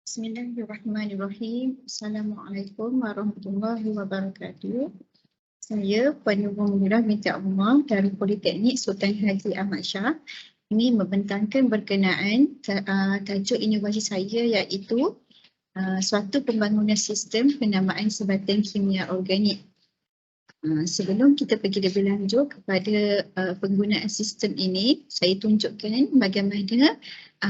Bismillahirrahmanirrahim. Assalamualaikum warahmatullahi wabarakatuh. Saya Puan Nur Munirah binti Umar dari Politeknik Sultan Haji Ahmad Shah. Ini membentangkan berkenaan tajuk inovasi saya iaitu suatu pembangunan sistem penamaan sebatan kimia organik. Sebelum kita pergi lebih lanjut kepada penggunaan sistem ini, saya tunjukkan bagaimana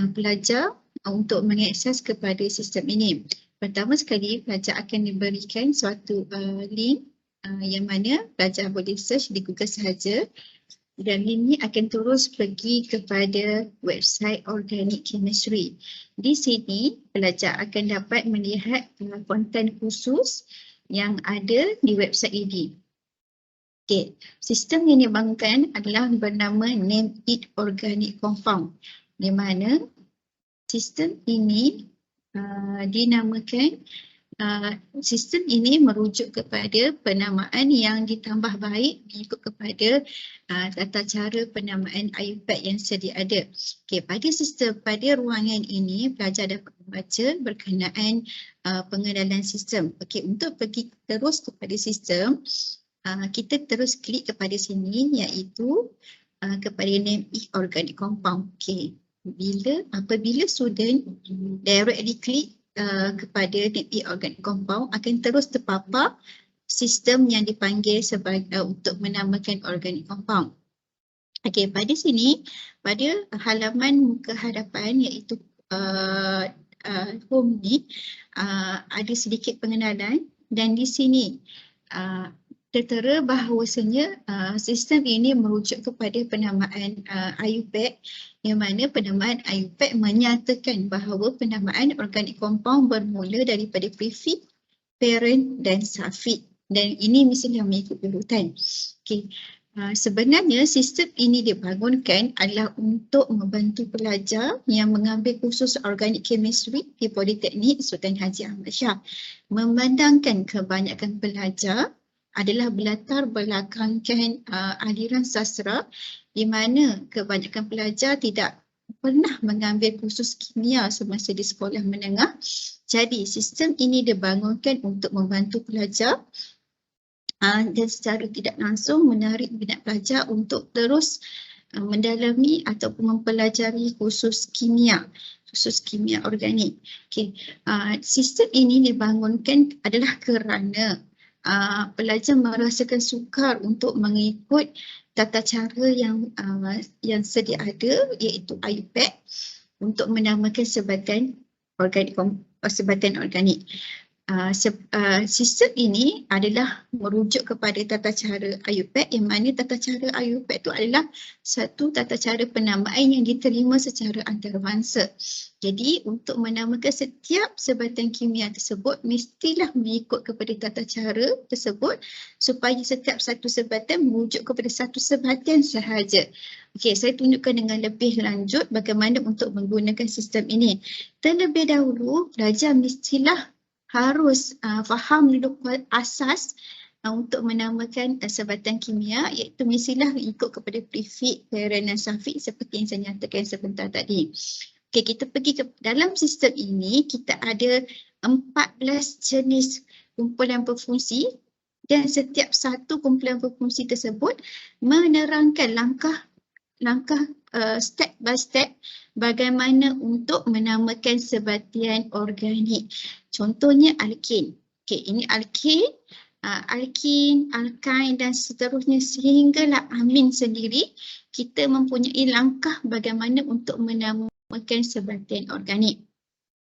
pelajar untuk mengakses kepada sistem ini. Pertama sekali, pelajar akan diberikan suatu link yang mana pelajar boleh search di Google sahaja, dan link ini akan terus pergi kepada website Organic Chemistry. Di sini, pelajar akan dapat melihat konten khusus yang ada di website ini. Okey, sistem yang dibangunkan adalah bernama Name It Organic Compound, di mana sistem ini dinamakan, sistem ini merujuk kepada penamaan yang ditambah baik mengikut kepada tata cara penamaan IUPAC yang sedia ada. Okey, pada ruangan ini pelajar dapat membaca berkenaan pengenalan sistem. Okey, untuk pergi terus kepada sistem, kita terus klik kepada sini iaitu kepada Name It Organic Compound. Okey. Apabila student directly klik kepada Name It Organic Compound, akan terus terpapar sistem yang dipanggil sebagai untuk menamakan organic compound. Okey, pada sini, pada halaman muka hadapan iaitu home ni, ada sedikit pengenalan, dan di sini tertera bahawasanya sistem ini merujuk kepada penamaan IUPAC, yang mana penamaan IUPAC menyatakan bahawa penamaan organik compound bermula daripada prefix, parent dan suffix, dan ini mestilah mengikut urutan. Okey. Sebenarnya sistem ini dibangunkan adalah untuk membantu pelajar yang mengambil kursus organic chemistry di Politeknik Sultan Haji Ahmad Shah. Memandangkan kebanyakan pelajar adalah berlatar belakangkan aliran sastra, di mana kebanyakan pelajar tidak pernah mengambil kursus kimia semasa di sekolah menengah. Jadi sistem ini dibangunkan untuk membantu pelajar dan secara tidak langsung menarik minat pelajar untuk terus mendalami ataupun mempelajari kursus kimia organik. Okay. Sistem ini dibangunkan adalah kerana pelajar merasakan sukar untuk mengikut tata cara yang sedia ada iaitu IUPAC untuk menamakan sebatan organik. Sistem ini adalah merujuk kepada tata cara IUPAC, yang mana tata cara IUPAC itu adalah satu tata cara penamaan yang diterima secara antarabangsa. Jadi untuk menamakan setiap sebatan kimia tersebut mestilah mengikut kepada tata cara tersebut supaya setiap satu sebatan merujuk kepada satu sebatan sahaja. Okey, saya tunjukkan dengan lebih lanjut bagaimana untuk menggunakan sistem ini. Terlebih dahulu, pelajar mestilah harus faham dulu asas untuk menamakan sebatan kimia, iaitu mestilah ikut kepada prefix, parent dan suffix seperti yang saya nyatakan sebentar tadi. Okey, kita pergi ke dalam sistem ini, kita ada 14 jenis kumpulan berfungsi, dan setiap satu kumpulan berfungsi tersebut menerangkan langkah step by step bagaimana untuk menamakan sebatian organik. Contohnya alkin. Okey, ini alkin, alkin, alkain dan seterusnya sehinggalah amin sendiri. Kita mempunyai langkah bagaimana untuk menamakan sebatian organik.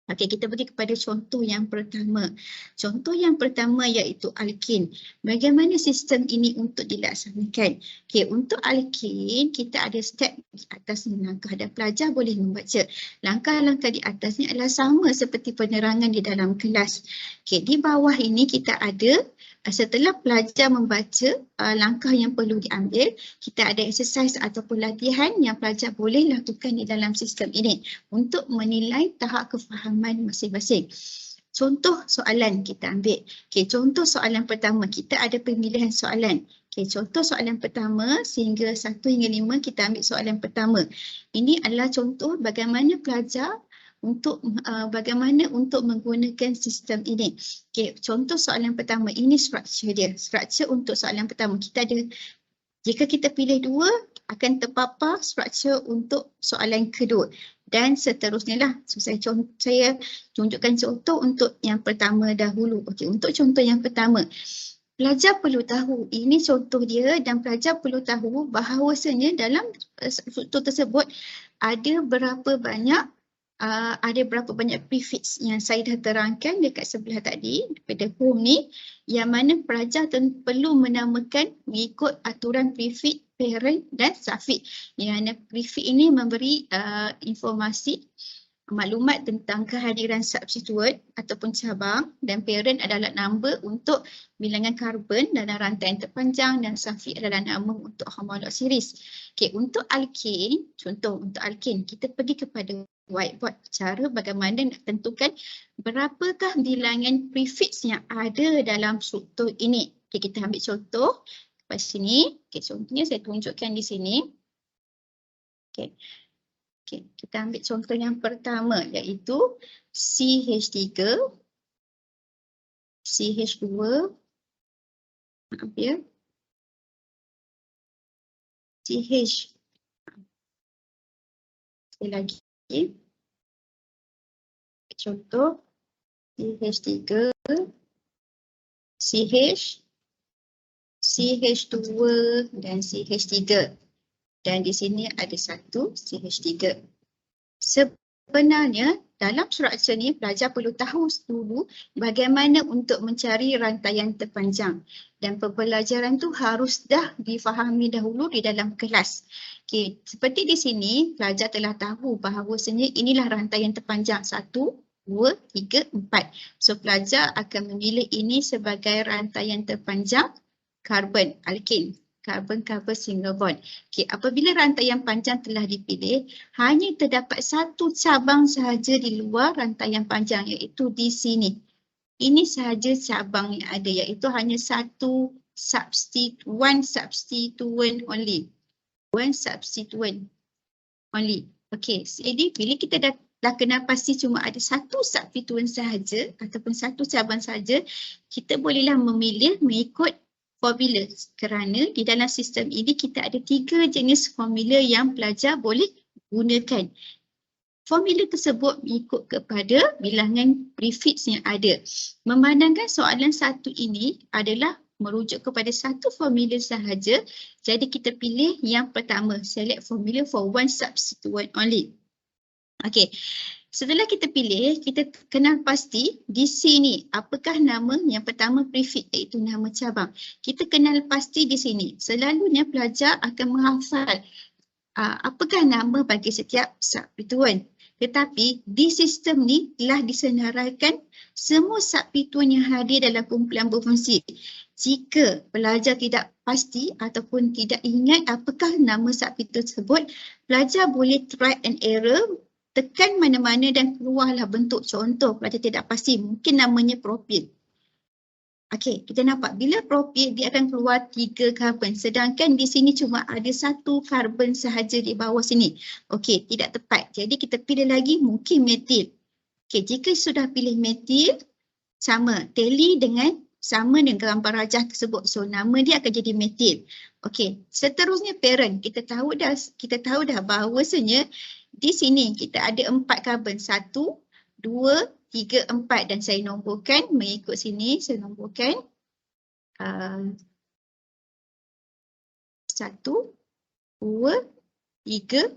Okey, kita pergi kepada contoh yang pertama. Contoh yang pertama iaitu alkin. Bagaimana sistem ini untuk dilaksanakan? Okey, untuk alkin kita ada step di atas langkah dan pelajar boleh membaca. Langkah-langkah di atasnya adalah sama seperti penerangan di dalam kelas. Okey, di bawah ini kita ada, setelah pelajar membaca langkah yang perlu diambil, kita ada exercise ataupun latihan yang pelajar boleh lakukan di dalam sistem ini untuk menilai tahap kefahaman masing-masing. Contoh soalan kita ambil. Okey, contoh soalan pertama, kita ada pemilihan soalan. Okey, contoh soalan pertama sehingga 1 hingga 5 kita ambil soalan pertama. Ini adalah contoh bagaimana pelajar untuk bagaimana untuk menggunakan sistem ini. Okey, contoh soalan pertama, ini struktur dia. Struktur untuk soalan pertama, kita ada, jika kita pilih 2, akan terpapar struktur untuk soalan kedua dan seterusnya lah. So, saya tunjukkan contoh untuk yang pertama dahulu. Okey, untuk contoh yang pertama, pelajar perlu tahu, ini contoh dia, dan pelajar perlu tahu bahawasanya dalam struktur tersebut ada berapa banyak prefix yang saya dah terangkan dekat sebelah tadi pada home ni, yang mana pelajar perlu menamakan mengikut aturan prefix, parent dan suffix. Yang mana prefix ini memberi informasi, maklumat tentang kehadiran substituent ataupun cabang, dan parent adalah number untuk bilangan karbon dalam rantaian terpanjang, dan suffix adalah nama untuk homolog series. Okey, untuk alkane, contoh untuk alkane, kita pergi kepada whiteboard, cara bagaimana nak tentukan berapakah bilangan prefix yang ada dalam struktur ini. Okey, kita ambil contoh kat sini. Okey, contohnya saya tunjukkan di sini. Okey. Okay, kita ambil contoh yang pertama, iaitu CH3, CH2, maaf ya, CH. Sekali lagi, contoh CH3, CH, CH2 dan CH3. Dan di sini ada satu CH3. Sebenarnya dalam struktur ni pelajar perlu tahu dulu bagaimana untuk mencari rantaian terpanjang, dan pembelajaran tu harus dah difahami dahulu di dalam kelas. Okey, seperti di sini pelajar telah tahu bahawasanya inilah rantaian terpanjang 1, 2, 3, 4. So pelajar akan memilih ini sebagai rantaian terpanjang karbon, alkane. Karbon-karbon single bond. Okey, apabila rantaian panjang telah dipilih, hanya terdapat satu cabang sahaja di luar rantaian panjang, iaitu di sini. Ini sahaja cabang yang ada, iaitu hanya satu one substituent only. One substituent only. Okey, jadi bila kita dah kenal pasti cuma ada satu substituent sahaja ataupun satu cabang sahaja, kita bolehlah memilih mengikut formula, kerana di dalam sistem ini kita ada 3 jenis formula yang pelajar boleh gunakan. Formula tersebut mengikut kepada bilangan prefix yang ada. Memandangkan soalan satu ini adalah merujuk kepada satu formula sahaja, jadi kita pilih yang pertama, select formula for one substituent only. Okey. Setelah kita pilih, kita kenal pasti di sini apakah nama yang pertama prefix, iaitu nama cabang. Kita kenal pasti di sini. Selalunya pelajar akan menghafal apakah nama bagi setiap substituent. Tetapi di sistem ni telah disenaraikan semua substituent yang hadir dalam kumpulan berfungsi. Jika pelajar tidak pasti ataupun tidak ingat apakah nama substituent tersebut, pelajar boleh try and error, tekan mana-mana dan keluarlah bentuk. Contoh, pelajar tidak pasti, mungkin namanya propil. Okey, kita nampak bila propil dia akan keluar 3 karbon, sedangkan di sini cuma ada 1 karbon sahaja di bawah sini. Okey, tidak tepat. Jadi kita pilih lagi mungkin metil. Okey, jika sudah pilih metil, sama, tally dengan sama dengan gambar rajah tersebut. So nama dia akan jadi metil. Okey, seterusnya parent. Kita tahu dah bahawasanya di sini kita ada 4 karbon, 1, 2, 3, 4, dan saya nomborkan mengikut sini, saya nomborkan 1, 2, 3,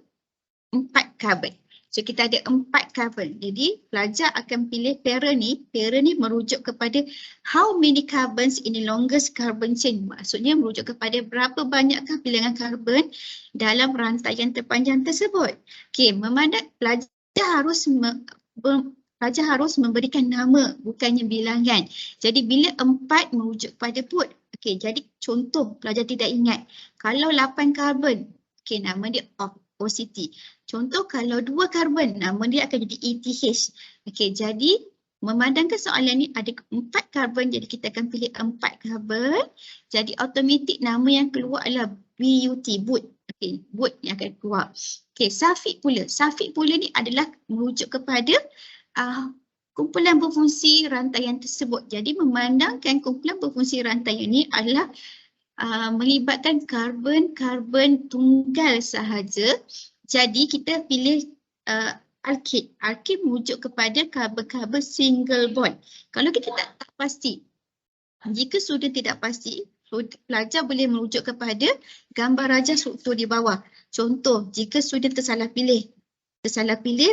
4 karbon. So kita ada 4 karbon. Jadi pelajar akan pilih parent ni merujuk kepada how many carbons in the longest carbon chain. Maksudnya merujuk kepada berapa banyakkah bilangan karbon dalam rantaian terpanjang tersebut. Okey, memandang pelajar harus memberikan nama, bukannya bilangan. Jadi bila 4 merujuk pada put. Okey, jadi contoh pelajar tidak ingat. Kalau 8 karbon, okey, nama dia OCT. Contoh kalau 2 karbon, nama dia akan jadi ETH. Okey, jadi memandangkan soalan ni ada 4 karbon, jadi kita akan pilih 4 karbon. Jadi automatik nama yang keluar adalah BUT, boot. Okay, word yang akan keluar. Okay, suffix pula. Suffix pula ni adalah merujuk kepada kumpulan berfungsi rantaian tersebut. Jadi memandangkan kumpulan berfungsi rantaian ini adalah melibatkan karbon tunggal sahaja. Jadi kita pilih alkid. Alkid merujuk kepada karbon single bond. Kalau kita tak pasti, jika sudah tidak pasti, pelajar boleh merujuk kepada gambar rajah struktur di bawah. Contoh, jika sudah tersalah pilih,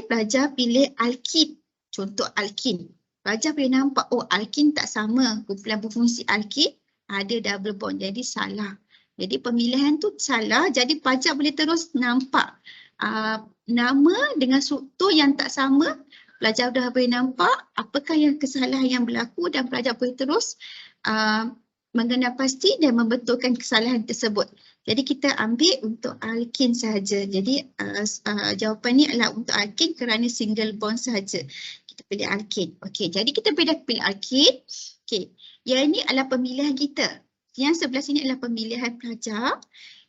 pelajar pilih alkid. Contoh alkin. Pelajar boleh nampak, oh alkin tak sama. Kumpulan berfungsi alkid ada double bond, jadi salah. Jadi pemilihan tu salah, jadi pelajar boleh terus nampak nama dengan struktur yang tak sama. Pelajar dah boleh nampak apakah yang kesalahan yang berlaku dan pelajar boleh terus mengenal pasti dan membetulkan kesalahan tersebut. Jadi kita ambil untuk alkin sahaja. Jadi jawapan ni adalah untuk alkin kerana single bond sahaja. Kita pilih alkin. Okey, jadi kita pilih alkin. Okey, yang ini adalah pemilihan kita. Yang sebelah sini adalah pemilihan pelajar.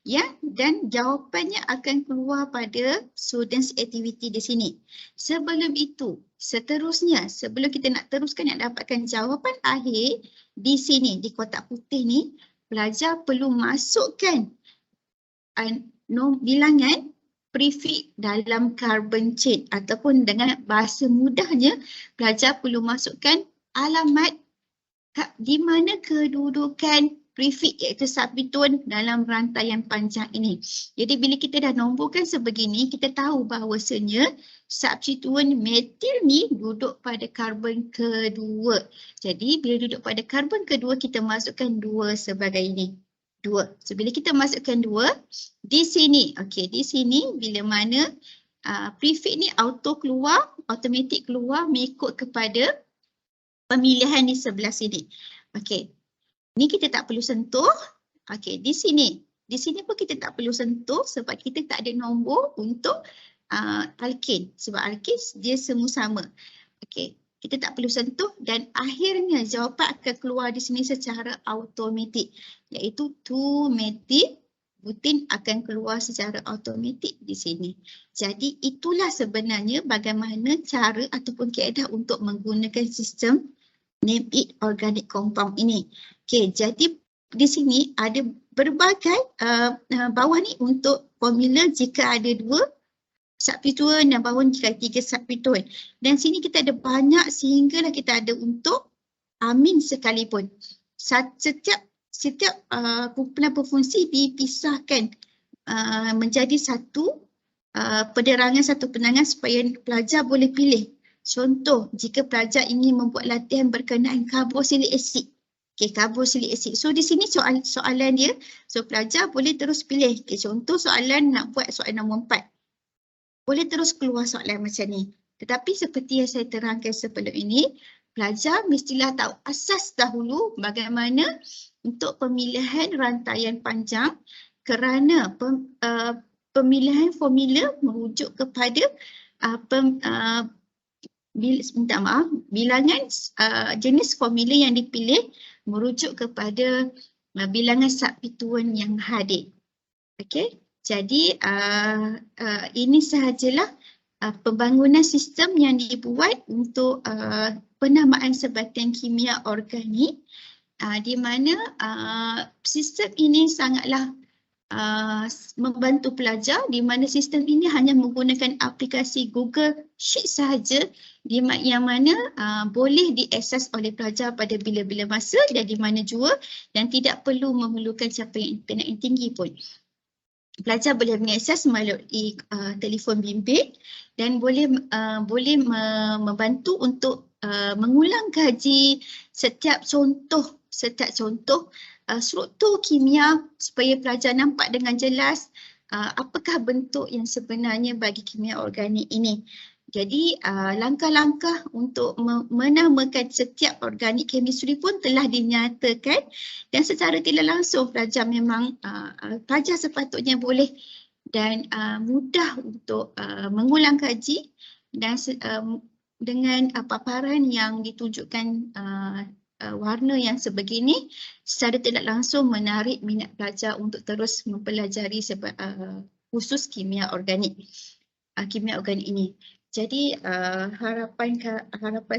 Ya, dan jawapannya akan keluar pada students activity di sini. Sebelum itu, seterusnya, sebelum kita nak teruskan nak dapatkan jawapan akhir di sini, di kotak putih ni, pelajar perlu masukkan bilangan prefix dalam carbon chain ataupun dengan bahasa mudahnya, pelajar perlu masukkan alamat di mana kedudukan prefix iaitu substituen dalam rantaian panjang ini. Jadi bila kita dah nomborkan sebegini, kita tahu bahawasanya substituen metil ni duduk pada karbon kedua. Jadi bila duduk pada karbon kedua, kita masukkan 2 sebagai ini. 2. So bila kita masukkan 2 di sini, okey, di sini bila mana prefix ni automatik keluar mengikut kepada pemilihan di sebelah sini. Okey. Ni kita tak perlu sentuh. Okey, di sini pun kita tak perlu sentuh sebab kita tak ada nombor untuk alkin. Sebab alkin dia semua sama. Okey, kita tak perlu sentuh dan akhirnya jawapan akan keluar di sini secara automatik. Iaitu 2-methyl butin akan keluar secara automatik di sini. Jadi itulah sebenarnya bagaimana cara ataupun kaedah untuk menggunakan sistem name it organic compound ini. Okey, jadi di sini ada berbagai bawah ni untuk formula jika ada 2 substituen dan bawah jika 3 substituen. Dan sini kita ada banyak sehinggalah kita ada untuk amin sekalipun. Setiap kumpulan berfungsi dipisahkan menjadi satu satu penangan supaya pelajar boleh pilih. Contoh, jika pelajar ingin membuat latihan berkenaan karboksilik asid. Okey, karboksilik asid. So di sini soalan dia, so pelajar boleh terus pilih. Okey, contoh soalan nak buat soalan nombor 4. Boleh terus keluar soalan macam ni. Tetapi seperti yang saya terangkan sebelum ini, pelajar mestilah tahu asas dahulu bagaimana untuk pemilihan rantaian panjang kerana pemilihan formula merujuk kepada bilangan jenis formula yang dipilih merujuk kepada bilangan substituen yang hadir. Okey, jadi ini sahajalah pembangunan sistem yang dibuat untuk penamaan sebatian kimia organik di mana sistem ini sangatlah membantu pelajar di mana sistem ini hanya menggunakan aplikasi Google Sheet sahaja yang mana boleh diakses oleh pelajar pada bila-bila masa dan di mana jua dan tidak perlu memerlukan capaian internet yang tinggi pun. Pelajar boleh mengakses melalui telefon bimbit dan boleh membantu untuk mengulang kaji setiap contoh struktur kimia supaya pelajar nampak dengan jelas apakah bentuk yang sebenarnya bagi kimia organik ini. Jadi langkah-langkah untuk menamakan setiap organik chemistry pun telah dinyatakan dan secara tidak langsung pelajar memang pelajar sepatutnya boleh dan mudah untuk mengulang kaji dan dengan paparan yang ditunjukkan warna yang sebegini secara tidak langsung menarik minat pelajar untuk terus mempelajari khusus kimia organik ini. Jadi harapan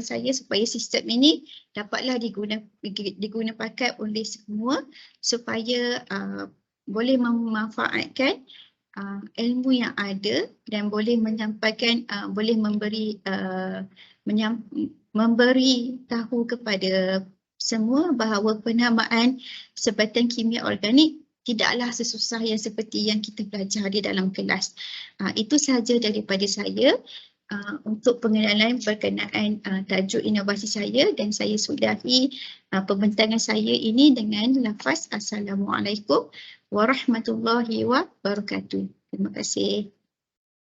saya supaya sistem ini dapatlah diguna pakai oleh semua supaya boleh memanfaatkan ilmu yang ada dan boleh menyampaikan, boleh memberi tahu kepada semua bahawa penamaan Sebatan Kimia Organik tidaklah sesusah yang seperti yang kita pelajari dalam kelas. Itu sahaja daripada saya untuk pengenalan berkenaan tajuk inovasi saya, dan saya sudahi pembentangan saya ini dengan lafaz Assalamualaikum warahmatullahi wabarakatuh. Terima kasih.